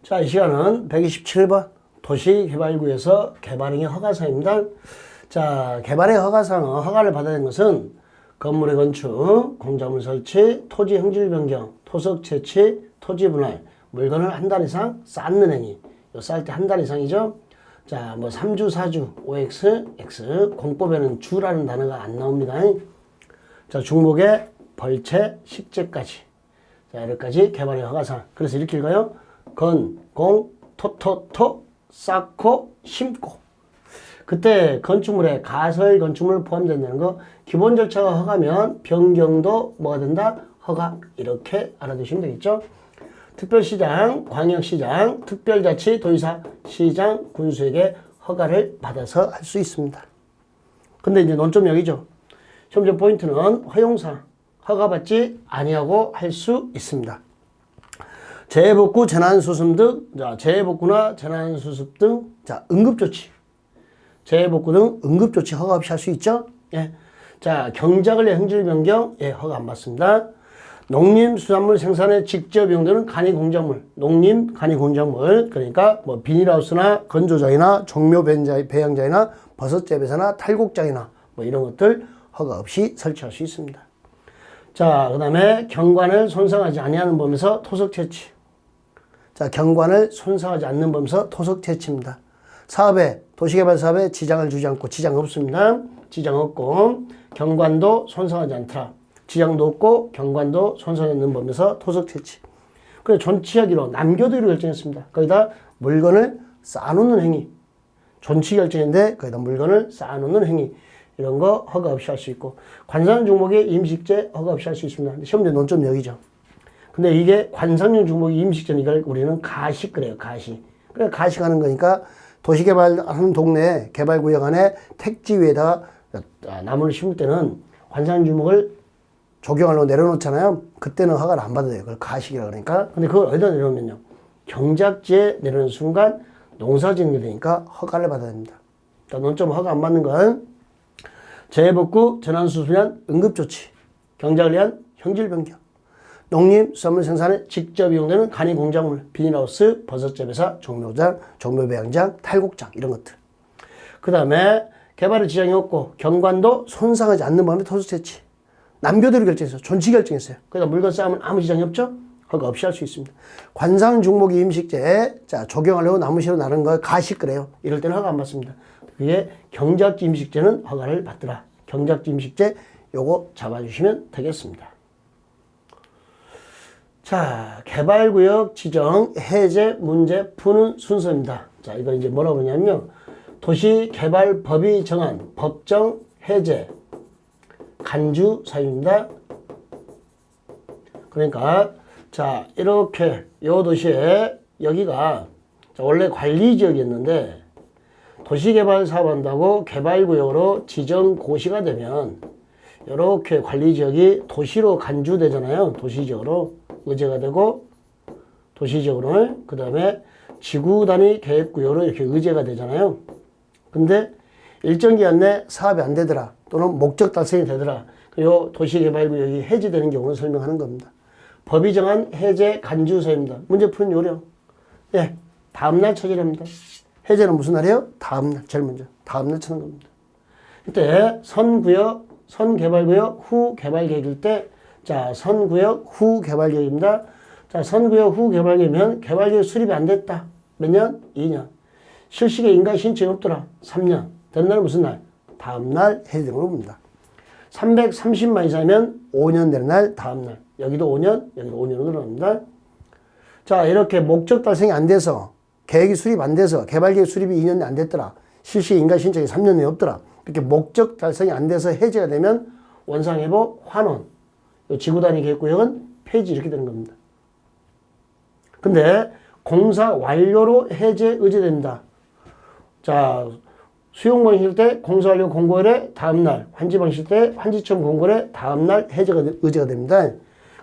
자, 이 시간은 127번 도시개발구에서 개발행위 허가사항입니다. 자, 개발의 허가사항은 허가를 받아야 하는 것은 건물의 건축, 공작물 설치, 토지 형질 변경, 토석 채취, 토지 분할, 물건을 한 달 이상 쌓는 행위. 쌓을 때 한 달 이상이죠. 자, 뭐 3주, 4주, OX, X. 공법에는 주라는 단어가 안 나옵니다. 자, 중목에 벌채, 식재까지. 자, 여기까지 개발의 허가사항. 그래서 이렇게 읽어요. 건, 공, 토, 쌓고, 심고. 그때 건축물에 가설 건축물 포함된다는 거 기본 절차가 허가면 변경도 뭐가 된다? 허가. 이렇게 알아두시면 되겠죠. 특별시장, 광역시장, 특별자치, 도의사, 시장, 군수에게 허가를 받아서 할 수 있습니다. 근데 이제 논점 여기죠. 시험적 포인트는 허용사, 허가받지 아니하고 할 수 있습니다. 재해복구, 재난수습 등, 자, 재해복구나 재난수습 등, 자, 응급조치. 재해복구 등 응급조치 허가 없이 할 수 있죠? 예. 자, 경작을 위해 형질 변경, 예, 허가 안 받습니다. 농림수산물 생산에 직접 이용되는 간이공작물, 농림 간이공작물, 그러니까 뭐 비닐하우스나 건조장이나 종묘 배양장이나 버섯재배사나 탈곡장이나 뭐 이런 것들 허가 없이 설치할 수 있습니다. 자, 그 다음에 경관을 손상하지 아니하는 범위에서 토석 채취. 자, 경관을 손상하지 않는 범위에서 토석 채취입니다. 사업에, 도시개발 사업에 지장을 주지 않고, 지장 없습니다. 지장 없고, 경관도 손상하지 않더라. 지장도 없고, 경관도 손상하지 않는 범위에서 토석 채취. 그래서 존치하기로 남겨두기로 결정했습니다. 거기다 물건을 쌓아놓는 행위. 존치 결정인데, 거기다 물건을 쌓아놓는 행위. 이런 거 허가 없이 할 수 있고, 관상 중목의 임식제 허가 없이 할 수 있습니다. 시험제 논점 여기죠. 근데 이게 관상용 중목의 임식제는 이걸 우리는 가시 그래요, 가시. 그래, 가시가는 거니까 도시개발하는 동네 개발구역 안에 택지 위에다가 나무를 심을 때는 관상 중목을 조경하려고 내려놓잖아요. 그때는 허가를 안 받아야 돼요. 그걸 가식이라 그러니까. 근데 그걸 어디다 내려놓으면요. 경작지에 내려놓는 순간 농사 짓는 게 되니까 허가를 받아야 됩니다. 논점 허가 안 받는 건 재해복구, 재난수습을 위한 응급조치, 경작을 위한 형질변경, 농림수산물 생산에 직접 이용되는 간이공작물, 비닐하우스, 버섯재배사, 종묘장, 종묘배양장, 탈곡장 이런 것들. 그 다음에 개발에 지장이 없고 경관도 손상하지 않는 범위 토수채취. 남겨두기로 결정했어요. 존치 결정했어요. 그러다 물건 쌓으면 아무 지장이 없죠? 허가 없이 할 수 있습니다. 관상 중목이 임식제, 자, 조경하려고 나무시로 나른 거 가식 그래요. 이럴 때는 허가 안 받습니다. 그게 경작지 임식제는 허가를 받더라. 경작지 임식제 요거 잡아주시면 되겠습니다. 자, 개발구역 지정 해제 문제 푸는 순서입니다. 자, 이거 이제 뭐라고 하냐면요. 도시개발법이 정한 법정 해제 간주 사유입니다. 그러니까 자, 이렇게 요 도시에 여기가 원래 관리지역이었는데 도시개발 사업한다고 개발구역으로 지정고시가 되면 이렇게 관리지역이 도시로 간주되잖아요. 도시지역으로 의제가 되고 도시지역으로 그 다음에 지구단위 계획구역으로 이렇게 의제가 되잖아요. 근데 일정 기간 내 사업이 안 되더라 또는 목적 달성이 되더라. 요 도시개발구역이 해제되는 경우를 설명하는 겁니다. 법이 정한 해제 간주사입니다. 문제 푸는 요령. 예, 다음날 처리합니다. 해제는 무슨 날이에요? 다음날, 제일 먼저. 다음날 쳐는 겁니다. 이때 선구역, 선개발구역 후 개발계획일 때, 자, 선구역 후 개발계획입니다. 자, 선구역 후 개발계획이면 개발계획 수립이 안 됐다. 몇 년? 2년. 실시계 인가 신청이 없더라. 3년. 된 날은 무슨 날? 다음날 해제되는 겁니다. 330만 이상이면 5년 되는 날, 다음날. 여기도 5년, 여기도 5년으로 늘어납니다. 자, 이렇게 목적 달성이 안 돼서, 계획이 수립 안 돼서, 개발계획 수립이 2년이 안 됐더라. 실시 인가 신청이 3년 내에 없더라. 이렇게 목적 달성이 안 돼서 해제가 되면 원상회복, 환원, 지구단위 계획구역은 폐지 이렇게 되는 겁니다. 근데 공사 완료로 해제 의제됩니다. 자, 수용방식일 때 공사 완료 공고일에 다음날, 환지방식일 때 환지청 공고일에 다음날 해제가 의제가 됩니다.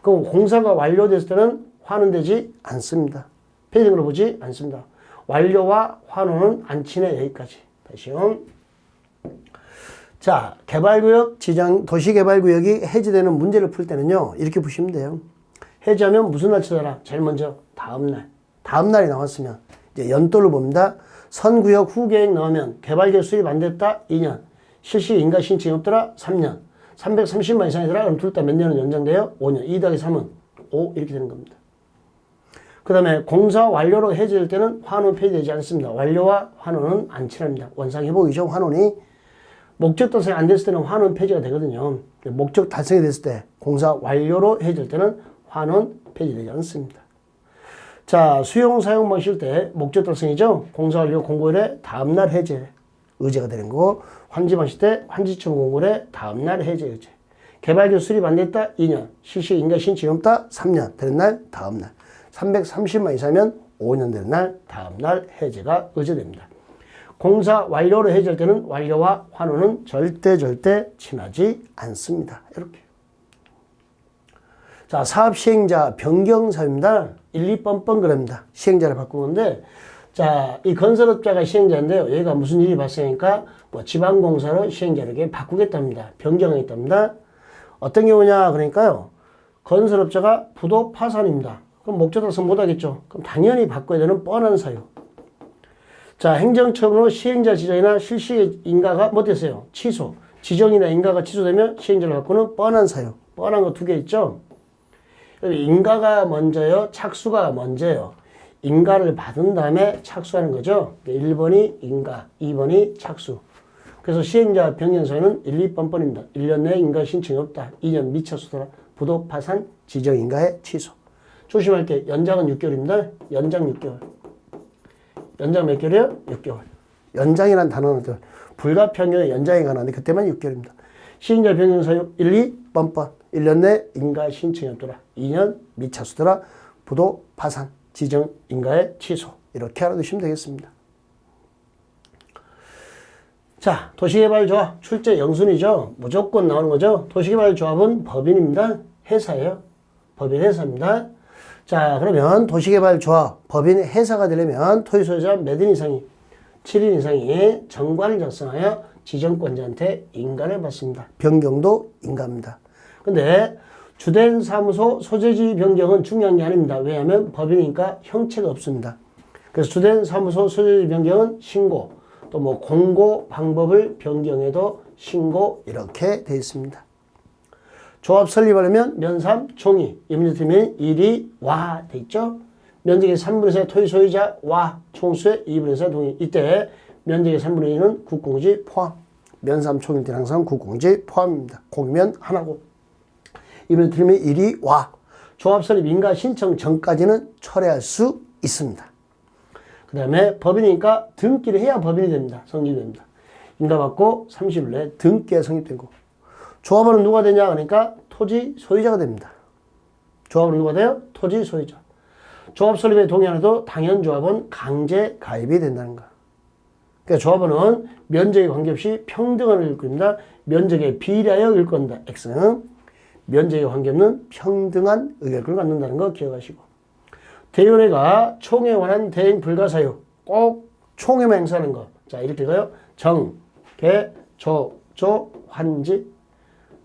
그럼 공사가 완료됐을 때는 환원되지 않습니다. 폐지로 보지 않습니다. 완료와 환원은 안 친해. 여기까지. 다시요. 자, 개발구역 지정, 도시개발구역이 해제되는 문제를 풀 때는요, 이렇게 보시면 돼요. 해제하면 무슨 날 찾아라? 제일 먼저 다음날. 다음 날이 나왔으면 이제 연도를 봅니다. 선구역 후계획 나오면 개발계획 수립 안 됐다 2년, 실시 인가 신청이 없더라 3년, 330만 이상이더라 그럼 둘 다 몇 년은 연장돼요? 5년. 2 더하기 3은 5 이렇게 되는 겁니다. 그 다음에 공사 완료로 해제될 때는 환원 폐지되지 않습니다. 완료와 환원은 안 친합니다. 원상회복이죠. 환원이 목적 달성이 안 됐을 때는 환원 폐지가 되거든요. 목적 달성이 됐을 때 공사 완료로 해제될 때는 환원 폐지되지 않습니다. 자, 수용 사용 마실 때 목적 달성이죠. 공사 완료 공고일에 다음날 해제 의제가 되는 거고, 환지 마실 때 환지청 공고일에 다음날 해제 의제. 개발계획 수립 안 됐다 2년, 실시 인가 신청이 없다 3년 되는 날 다음날, 330만 이상이면 5년 되는 날 다음날 해제가 의제됩니다. 공사 완료로 해제할 때는 완료와 환원은 절대 친하지 않습니다. 이렇게. 자, 사업 시행자 변경 사유입니다. 1, 2번 그럽니다. 시행자를 바꾼 건데, 자, 이 건설업자가 시행자인데요. 얘가 무슨 일이 발생하니까 뭐 지방공사로 시행자를 이렇게 바꾸겠답니다. 변경하겠답니다. 어떤 경우냐 그러니까요. 건설업자가 부도 파산입니다. 그럼 목적 달성 못하겠죠. 그럼 당연히 바꿔야 되는 뻔한 사유. 자, 행정처분으로 시행자 지정이나 실시 인가가 못했어요. 취소. 지정이나 인가가 취소되면 시행자를 바꾸는 뻔한 사유. 뻔한 거 2개 있죠. 인가가 먼저요, 착수가 먼저요. 인가를 받은 다음에 착수하는 거죠. 1번이 인가, 2번이 착수. 그래서 시행자 변경 사유는 1, 2번입니다. 1년 내에 인가 신청이 없다. 2년 미착수더라. 부도 파산, 지정 인가의 취소. 조심할 게 연장은 6개월입니다. 연장 6개월. 연장 몇 개월이요? 6개월. 연장이라는 단어는 불가피한 연장이 가능한데 그때만 6개월입니다. 시행자 변경 사유 1, 2번. 1년 내 인가 신청이 없더라. 2년 미착수더라. 부도 파산, 지정 인가의 취소. 이렇게 알아두시면 되겠습니다. 자, 도시개발조합 출제 영순이죠. 무조건 나오는 거죠. 도시개발조합은 법인입니다. 회사예요. 법인 회사입니다. 자, 그러면 도시개발조합 법인 회사가 되려면 토지소유자 몇 인 이상이 7인 이상이 정관을 작성하여 지정권자한테 인가를 받습니다. 변경도 인가입니다. 근데 주된 사무소 소재지 변경은 중요한 게 아닙니다. 왜냐하면 법인이니까 형체가 없습니다. 그래서 주된 사무소 소재지 변경은 신고, 또 뭐 공고 방법을 변경해도 신고 이렇게 되어 있습니다. 조합 설립하려면 면삼 총의, 이 문제 틀리면 일이 와 돼 있죠. 면적의 3분의 4 토지 소유자 와 총수의 2분의 4 동의. 이때 면적의 3분의 2는 국공지 포함. 면삼 총일 때는 항상 국공지 포함입니다. 공이면 하나고. 이 문제 틀리면 일이 와. 조합 설립 인가 신청 전까지는 철회할 수 있습니다. 그 다음에 법인이니까 등기를 해야 법인이 됩니다. 성립됩니다. 인가받고 30일 내에 등기가 성립되고. 조합원은 누가 되냐 그러니까 토지 소유자가 됩니다. 조합원은 누가 돼요? 토지 소유자. 조합 설립에 동의 안 해도 당연조합은 강제 가입이 된다는 거. 그러니까 조합원은 면적에 관계없이 평등한 의견을 겁니다. 면적에 비례하여 의견을 건다. X는 면적에 관계없는 평등한 의결권을 갖는다는 거 기억하시고. 대의원회가 총회에 관한 대행 불가사유. 꼭 총회만 행사하는 거. 자, 이렇게 읽어요. 정, 개, 조, 환지.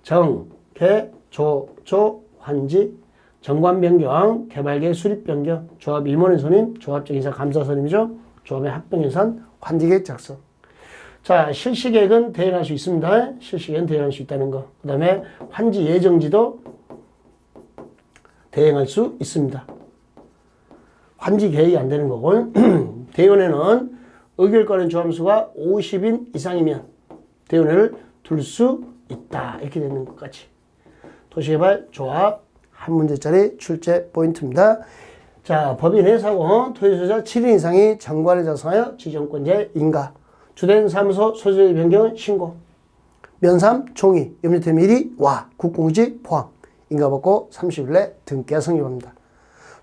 정, 개, 조, 환지. 정관 변경, 개발계획 수립 변경, 조합 임원의 선임, 조합적 인사 감사 선임이죠. 조합의 합병 예산, 환지계획 작성. 자, 실시계획은 대행할 수 있습니다. 실시계획은 대행할 수 있다는 거. 그 다음에 환지 예정지도 대행할 수 있습니다. 환지 계획이 안 되는 거고. 대의원회는 의결권의 조합수가 50인 이상이면 대의원회를 둘 수 있다. 이렇게 되는 것까지. 도시개발 조합 한 문제짜리 출제 포인트입니다. 자, 법인 회사고 토지소유자 7인 이상이 정관을 작성하여 지정권자의 인가. 주된 사무소 소재지 변경은 신고. 면삼 총의. 염려팀 1위 와. 국공지 포함. 인가받고 30일 내 등기가 성립합니다.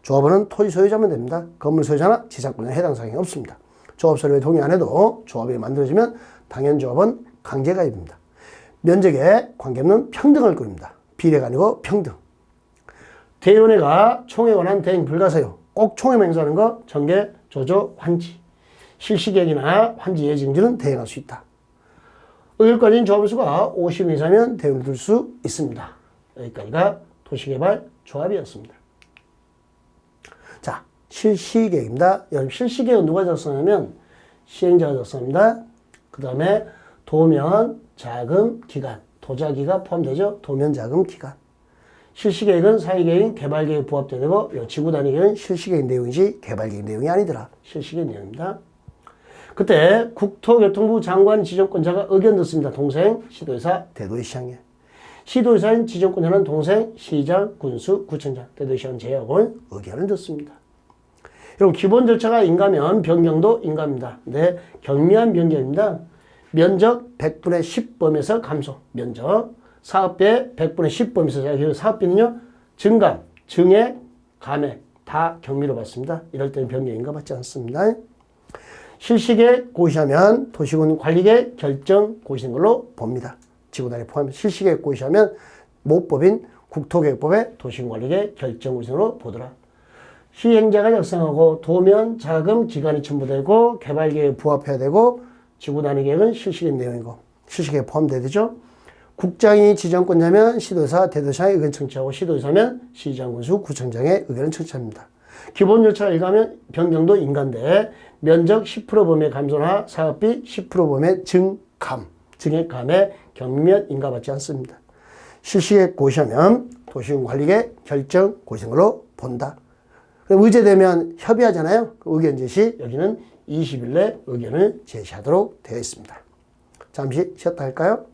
조합원은 토지 소유자면 됩니다. 건물 소유자나 지상권에 해당 사항이 없습니다. 조합 설립에 동의 안 해도 조합이 만들어지면 당연조합은 강제 가입입니다. 면적에 관계없는 평등할 겁니다. 비례가 아니고 평등. 대의원회가 총회에 관한 대행 불가사유. 꼭 총회만 행사하는 거 정계, 조조, 환지. 실시계획이나 환지 예정지는 대행할 수 있다. 의결권인 조합수가 50 이상이면 대응을 둘 수 있습니다. 여기까지가 도시개발 조합이었습니다. 자, 실시계획입니다. 여러분 실시계획은 누가 작성하냐면 시행자가 작성합니다. 그 다음에 도면, 자금, 기간, 도자기가 포함되죠. 도면, 자금, 기간. 실시계획은 사회계획, 개발계획 부합돼야 되고 지구단위계획은 실시계획 내용이지 개발계획 내용이 아니더라. 실시계획 내용입니다. 그때 국토교통부 장관 지정권자가 의견 듣습니다. 동생, 시도의사, 대도시장에. 시도의사인 지정권자는 동생, 시장, 군수, 구청장, 대도시장 제약을 의견을 듣습니다. 여러분 기본 절차가 인가면 변경도 인가입니다. 네, 경미한 변경입니다. 면적 100분의 10범에서 감소. 면적 사업비의 100분의 10범에서 사업비는요. 증감, 증액, 감액 다 경미로 받습니다. 이럴 때는 변경 인가 받지 않습니다. 실시계획 고시하면 도시군 관리계획 결정 고시인 걸로 봅니다. 지구단위 포함 실시계획 고시하면 모법인 국토계획법의 도시군 관리계획 결정 고시로 보더라. 시행자가 작성하고 도면, 자금, 기간이 첨부되고 개발계획 부합해야 되고 지구단위계획은 실시계획 내용이고 실시계획 포함돼야 되죠. 국장이 지정권자면 시도의사, 대도시장의 의견 청취하고 시도의사면 시장, 군수, 구청장의 의견을 청취합니다. 기본 절차가 일가면 변경도 인가인데 면적 10% 범위 감소나 사업비 10% 범위 증감, 증액 감액 경미면 인가받지 않습니다. 실시계획 고시하면 도시군 관리계획 결정 고시인 걸로 본다. 의제되면 협의하잖아요. 의견 제시 여기는 20일 내 의견을 제시하도록 되어 있습니다. 잠시 쉬었다 할까요?